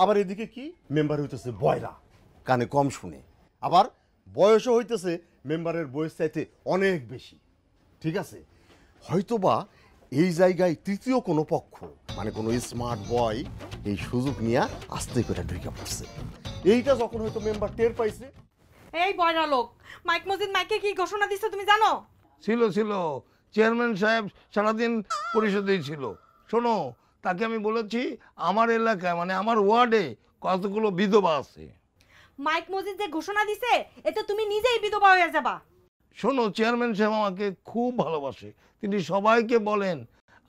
আবার এদিকে কি মেম্বার হইতেছে বয়রা, কানে কম শুনে, আবার বয়সও হইতেছে মেম্বারের বয়স চাইতে অনেক বেশি। ঠিক আছে, হয়তোবা এই জায়গায় তৃতীয় কোনো পক্ষ মানে কোনো স্মার্ট বয় এই সুযোগ নিয়ে আস্তে করে ঢুকে পড়ছে। এইটা যখন হয়তো মেম্বার টের পাইছে। এই বয়রা লোক, মাইক মসজিদ মাইকে কি ঘোষণা দিছে তুমি জানো? ছিল চেয়ারম্যান সাহেব সারাদিন পরিষদেই ছিল। শোনো, তাকে আমি বলেছি আমার এলাকায় মানে আমার ওয়ার্ডে কতগুলো বিধবা আছে। মাইক মসজিদ যে ঘোষণা দিছে এতে তুমি নিজেই বিধবা হয়ে যাবা। শোনো, চেয়ারম্যান সাহেব আমাকে খুব ভালোবাসে, তিনি সবাইকে বলেন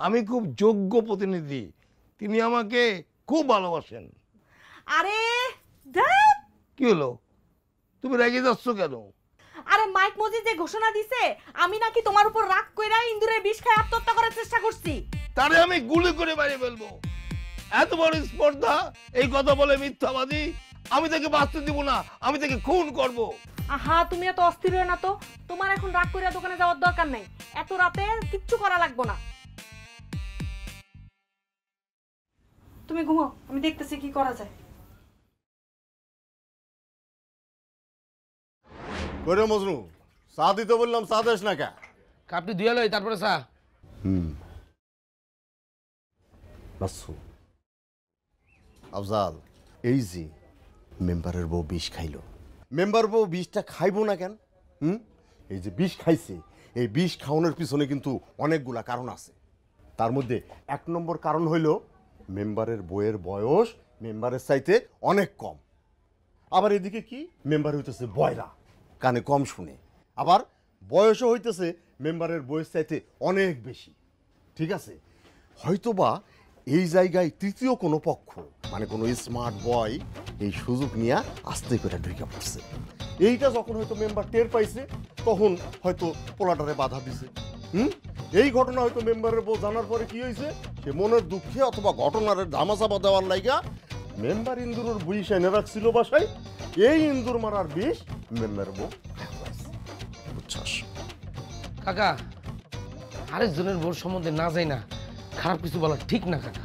আমি খুব যোগ্য প্রতিনিধি, তিনি আমাকে খুব ভালোবাসেন। আরে ধ্যাৎ, কি হলো, তুমি রেগে যাচ্ছ কেন? আরে মাইক মসজিদ যে ঘোষণা দিছে আমি নাকি তোমার উপর রাগ কইরা ইন্দুরের বিষ খায় আত্মহত্যা করার চেষ্টা করছি। তারে আমি গুলি করে বাইরে ফেলবো। এত বড় স্পর্ধা, এই কথা বলে মিথ্যাবাদী। আমি তাকে বাঁচতে দিব না, আমি তাকে খুন করব। আহা, তুমি এত অস্থির হয়ে না তো, তোমার এখন রাগ কইরা দোকানে যাওয়ার দরকার নাই। এত রাতে কিচ্ছু করা লাগবে না, তুমি ঘুমাও, আমি দেখতেছি কি করা যায়। করে মজনু, চা দিতে বললাম, চা দেশ না কে? কাপটি ধুয়ে লই তারপরে চা। বাসু আফজাল, এই যে মেম্বারের বউ বিষ খাইলো, মেম্বার বউ বিষটা খাইবো না কেন? এই যে বিষ খাইছে, এই বিষ খাওয়ানোর পিছনে কিন্তু অনেকগুলা কারণ আছে। তার মধ্যে 1 নম্বর কারণ হইল মেম্বারের বউয়ের বয়স মেম্বারের চাইতে অনেক কম। আবার এদিকে কি মেম্বার হইতেছে বয়রা, কানে কম শুনে, আবার বয়সও হইতেছে মেম্বারের বয়স চাইতে অনেক বেশি। ঠিক আছে, হয়তোবা এই জায়গায় তৃতীয় কোনো পক্ষ মানে কোনো স্মার্ট বয় এই সুযোগ নিয়ে আস্তে করে ঢুকে পড়ছে। এইটা যখন হয়তো মেম্বার টের পাইছে তখন হয়তো পোলাটারে বাধা দিছে। এই ঘটনা হয়তো মেম্বারের বউ জানার পরে কি হয়েছে, সে মনের দুঃখে অথবা ঘটনার ধামাচাপা দেওয়ার লাইগা মেম্বার ইন্দুরের বিষ এনে রাখছিল বাসায়। এই ইন্দুর মারার বিষ মেম্বারের বউ বুঝছস? কাকা, আরেকজনের বোর সম্বন্ধে না যাই না, খারাপ কিছু বলা ঠিক না কাকা।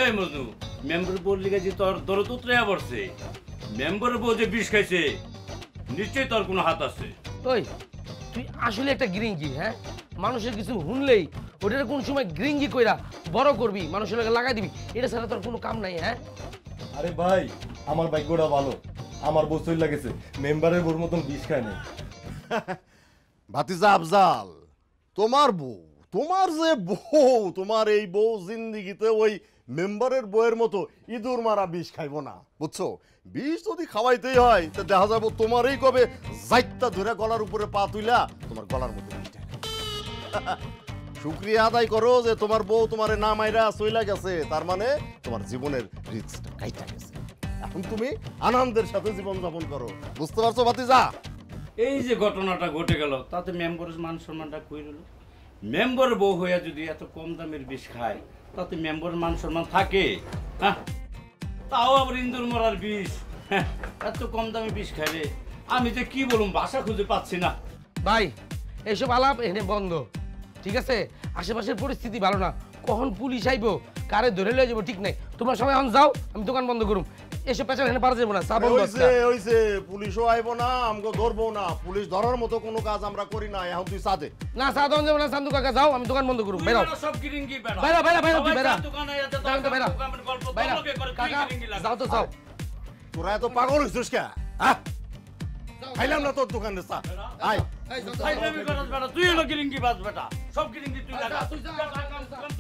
এই মজনু, মেম্বার বউর লিগে যে তোর দরদ উতরাইয়া পড়ছে, মেম্বার বউ যে বিষ খাইছে নিশ্চয়ই তোর কোনো হাত আছে। ওই তুই আসলে একটা গ্রিঙ্গি, হ্যাঁ? মানুষের কিছু শুনলেই ওটার কোন সময় গ্রিঙ্গি কইরা বড় করবি, মানুষের লগে লাগাই দিবি, এটা ছাড়া তোর কোনো কাম নাই। হ্যাঁ আরে ভাই, আমার ভাগ্যটা ভালো, আমার বউ চইলা গেছে, মেম্বারের বউর মতন বিষ খায় নাই। ভাতিজা আফজাল, তোমার বউ, তোমার যে বউ, তোমার এই বউ জিন্দিগিতে ওই মেম্বারের বউয়ের মতো ইঁদুর মারা বিষ খাইব না, বুঝছো? বিষ যদি খাওয়াইতেই হয় তো দেখা যাবো তোমারই কবে জাইত্তা ধরে গলার উপরে পা তুইলা তোমার গলার মধ্যে বিষ ঢালে। শুকরিয়া আদায় করো যে তোমার বউ তোমারে না মাইরা চইলা গেছে, তার মানে তোমার জীবনের রিস্কটা কাইটা গেছে। এখন তুমি আনন্দের সাথে জীবন যাপন করো, বুঝতে পারছো ভাতিজা? এই যে ঘটনাটা ঘটে গেল তাতে মেম্বারের মান সম্মানটা কই রইল? মেম্বার বউ হইয়া যদি এত কম দামের বিষ খায় তাতে মেম্বারের মান সম্মান থাকে? হ্যাঁ, তাও আবার ইন্দুর মরার বিষ, হ্যাঁ, এত কম দামে বিষ খাইলে আমি যে কি বলুম, ভাষা খুঁজে পাচ্ছি না। ভাই, এইসব আলাপ এখানে বন্ধ, ঠিক আছে? আশেপাশের পরিস্থিতি ভালো না, কখন পুলিশ আইবো কারে ধরে লয়ে যাবো ঠিক নাই। তোমরা সবাই এখন যাও, আমি দোকান বন্ধ করুম। এসব পেছাল এখানে পারা যাবো না, চা বন্ধ আছে। হইছে, পুলিশও আইবো না, আমগো ধরবো না, পুলিশ ধরার মতো কোনো কাজ আমরা করি না। এখন তুই সাথে না, চা দোকান যাবো না, চান্দু কাকা যাও, আমি দোকান বন্ধ করুম। বেরাও, সব গিরিঙ্গি বেড়া বেরা বেরা বেরা তুই সবাই বেরা, যার দোকানে যাতে যাও তো বেরা, দোকানের গল্প বেরা। তোকে করে তুই কাকা গিরিঙ্গি লাগা। যাও তো যাও। তোরা এত পাগল হইছিস কে? খাইলাম না তোর দোকানে চা। আয় ফাইজলামি করাস বেটা, তুই হলো গিরিঙ্গি বাজ বেটা, সব গিরিঙ্গি তুই লাগা। তুই যা, দোকান তোর